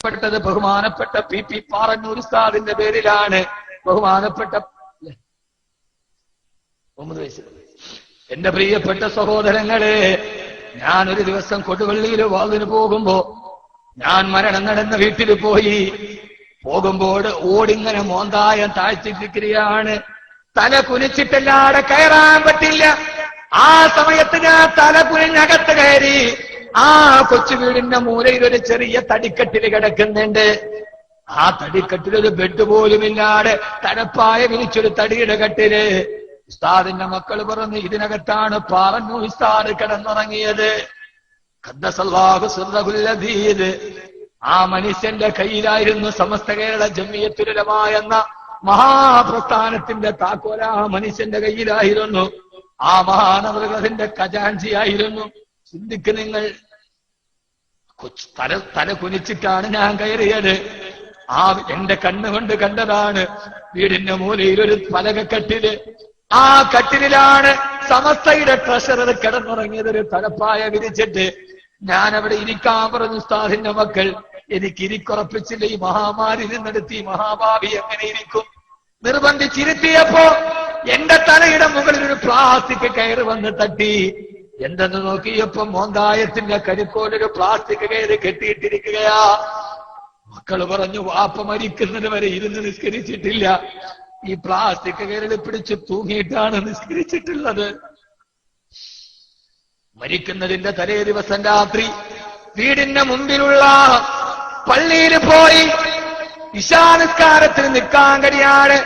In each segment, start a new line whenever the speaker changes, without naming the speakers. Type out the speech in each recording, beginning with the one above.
പെട്ടത് ബഹുമാനപ്പെട്ട പി പാറന്നൂർ ഉസ്താദിന്റെ പേരിലാണ്. ബഹുമാനപ്പെട്ട 9 വയസ്സ്. എന്റെ പ്രിയപ്പെട്ട സഹോദരങ്ങളെ, ഞാനൊരു ദിവസം കൊടുവള്ളിയിൽ വാതിന് പോകുമ്പോ ഞാൻ മരണം നടന്ന വീട്ടിൽ പോകുമ്പോൾ ഓടിങ്ങനെ മോന്തായം താഴ്ത്തിരിക്കുകയാണ്. തല കുനിച്ചിട്ടല്ലാതെ കയറാൻ പറ്റില്ല. ആ സമയത്ത് ഞാൻ തല കുനിഞ്ഞകത്ത് കയറി. ആ കൊച്ചു വീടിന്റെ മൂലയിൽ ഒരു ചെറിയ തടിക്കട്ടില് കിടക്കുന്നുണ്ട്. ആ തടിക്കട്ടിലൊരു ബെഡ് പോലുമില്ലാതെ തണുപ്പായ വിരിച്ചൊരു തടിയുടെ കട്ടില്. ഉസ്താദിന്റെ മക്കൾ പറഞ്ഞു, ഇതിനകത്താണ് പാറന്നൂർ ഉസ്താദ് കിടന്നുറങ്ങിയത്. ഖദ്ദസല്ലാഹു സിർറഹുൽ അദീദ്. ആ മനുഷ്യന്റെ കയ്യിലായിരുന്നു സമസ്ത കേരള ജംഇയ്യത്തുൽ ഉലമാ എന്ന മഹാപ്രസ്ഥാനത്തിന്റെ താക്കോൽ ആ മനുഷ്യന്റെ കയ്യിലായിരുന്നു. ആ മഹാനവറുകളുടെ ഖജാൻജിയായിരുന്നു. ചിന്തിക്ക് നിങ്ങൾ. തല കുനിച്ചിട്ടാണ് ഞാൻ കയറിയത്. ആ എന്റെ കണ്ണുകൊണ്ട് കണ്ടതാണ്. വീടിന്റെ മൂലയിൽ ഒരു പലകക്കട്ടില്. ആ കട്ടിലാണ് സമസ്തയുടെ ട്രഷറർ കിടന്നുറങ്ങിയത്. ഒരു തലപ്പായ വിരിച്ചിട്ട് ഞാൻ അവിടെ ഇരിക്കാൻ പറഞ്ഞു. ഉസ്താദിന്റെ മക്കൾ എനിക്ക് ഇരിക്കുറപ്പിച്ചില്ല. ഈ മഹാമാരി നിന്നെടുത്ത് ഈ മഹാഭാവി എങ്ങനെ ഇരിക്കും? നിർബന്ധിച്ചിരുത്തിയപ്പോ എന്റെ തലയുടെ മുകളിൽ ഒരു പ്ലാസ്റ്റിക് കയറ് വന്ന് തട്ടി. എന്തെന്ന് നോക്കിയപ്പോ മോന്തായത്തിന്റെ കരിക്കോലൊരു പ്ലാസ്റ്റിക് കയറ് കെട്ടിയിട്ടിരിക്കുകയാ. മക്കള് പറഞ്ഞു, വാപ്പ മരിക്കുന്നത് വരെ ഇരുന്ന് നിസ്കരിച്ചിട്ടില്ല. ഈ പ്ലാസ്റ്റിക് കയറിൽ പിടിച്ച് തൂങ്ങിയിട്ടാണ് നിസ്കരിച്ചിട്ടുള്ളത്. മരിക്കുന്നതിന്റെ തലേ ദിവസം രാത്രി വീടിന്റെ മുമ്പിലുള്ള പള്ളിയിൽ പോയി ഇശാ നിസ്കാരത്തിന് നിൽക്കാൻ കഴിയാതെ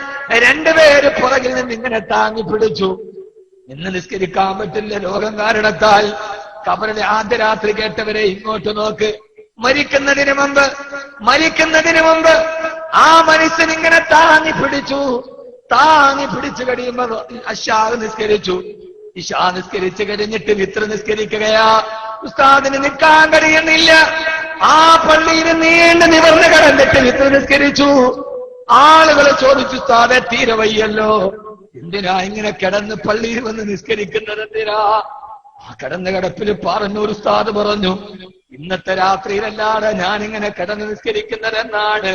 2 പേര് പുറകിൽ നിന്ന് ഇങ്ങനെ താങ്ങി പിടിച്ചു. ഇന്ന് നിസ്കരിക്കാൻ പറ്റില്ല രോഗം കാരണത്താൽ. ഖബറിലെ ആദ്യ രാത്രി കേട്ടവരെ ഇങ്ങോട്ട് നോക്ക്. മരിക്കുന്നതിന് മുമ്പ് ആ മനുഷ്യൻ ഇങ്ങനെ താങ്ങി പിടിച്ചു കഴിയുമ്പോ അശാ നിസ്കരിച്ചു. ഇശാ നിസ്കരിച്ചു കഴിഞ്ഞിട്ട് വിത്ര നിസ്കരിക്കുകയാ. ഉസ്താദിന് നിൽക്കാൻ കഴിയുന്നില്ല. ആ പള്ളിയിൽ നീണ്ടു നിവർന്ന് കിടന്നിട്ട് വിത്ര നിസ്കരിച്ചു. ആളുകളെ ചോദിച്ചു, ഉസ്താദെ തീരെ വയ്യല്ലോ, എന്തിനാ ഇങ്ങനെ കിടന്ന് പള്ളിയിൽ വന്ന് നിസ്കരിക്കുന്നത് എന്തിനാ? ആ കിടന്ന കിടപ്പിൽ പാറന്നൂർ ഉസ്താദ് പറഞ്ഞു, ഇന്നത്തെ രാത്രിയിലല്ലാതെ ഞാനിങ്ങനെ കിടന്ന് നിസ്കരിക്കുന്നതെന്നാണ്.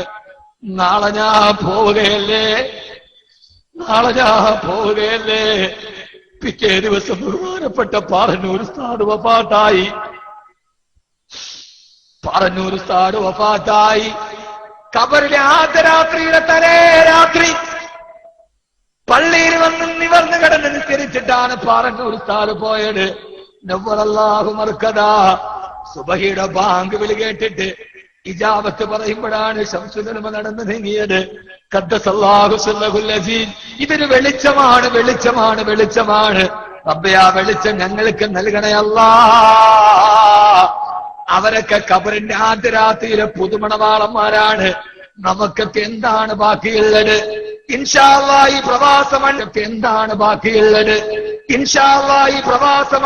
നാളെ ഞാൻ പോവുകയല്ലേ. പിറ്റേ ദിവസം ബഹുമാനപ്പെട്ട പാറന്നൂർ ഉസ്താദ് വഫാത്തായി. ഖബറിലെ ആദ്യ രാത്രിയുടെ തലേ രാത്രി പള്ളിയിൽ വന്ന് നിവർന്ന് കിടന്ന് നിസ്കരിച്ചിട്ടാണ് പാറന്നൂർ ഉസ്താദ് പോയത്. നവ്വറല്ലാഹു മർക്കദാ. സുബഹിയുടെ ബാങ്ക് വിളി കേട്ടിട്ട് ഇജാബത്ത് പറയുമ്പോഴാണ് ശംസുൽ ഉലമ നടന്നു നീങ്ങിയത്. ഖദ്ദസല്ലാഹു സിർറഹുൽ അസീസ്. ഇതൊരു വെളിച്ചമാണ്. റബ്ബേ, ആ വെളിച്ചം ഞങ്ങൾക്ക് നൽകണേ അല്ലാഹ്. അവരൊക്കെ ഖബറിന്റെ ആദ്യ രാത്രിയിലെ പുതുമണവാളന്മാരാണ്. നമുക്കൊക്കെ എന്താണ് ബാക്കിയുള്ളത്? ഇൻഷാ അല്ലാഹ് ഈ പ്രവാസം എന്താണ് ബാക്കിയുള്ളത്? ഇൻഷാ അല്ലാഹ് ഈ പ്രവാസം